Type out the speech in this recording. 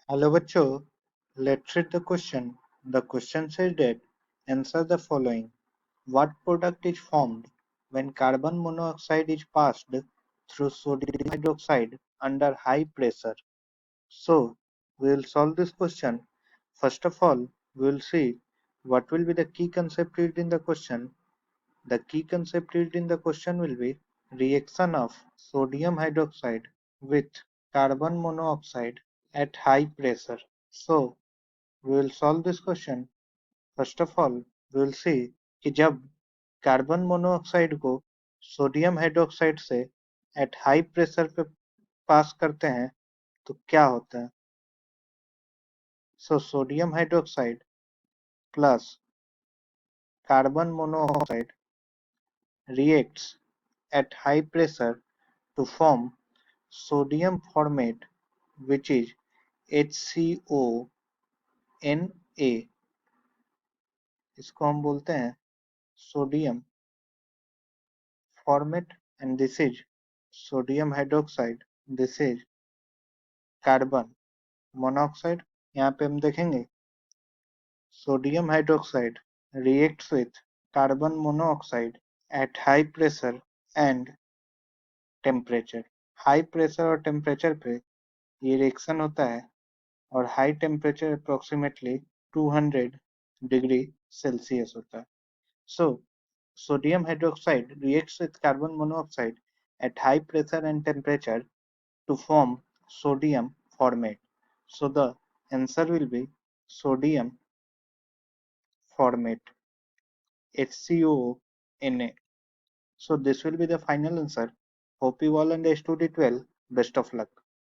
Hello bachcho, let's read the question. The question says that answer the following. What product is formed when carbon monoxide is passed through sodium hydroxide under high pressure? So, we will solve this question. First of all, we will see what will be the key concept used in the question. The key concept used in the question will be reaction of sodium hydroxide with carbon monoxide at high pressure. So, we will solve this question. First of all, we will see कि जब carbon monoxide को sodium hydroxide से at high pressure पे पास करते हैं तो क्या होता है. So sodium hydroxide plus carbon monoxide reacts at high pressure to form sodium formate, which is HCONA. इसको हम बोलते हैं sodium formate, and this is sodium hydroxide, this is carbon monoxide. यहाँ पे हम देखेंगे sodium hydroxide reacts with carbon monoxide at high pressure and temperature. High pressure और temperature पे ये रिएक्शन होता है और high temperature approximately 200 degree Celsius होता है. So, sodium hydroxide reacts with carbon monoxide at high pressure and temperature to form sodium formate. So, the answer will be sodium formate, HCONA. So, this will be the final answer. Hope you all understood it well. Best of luck.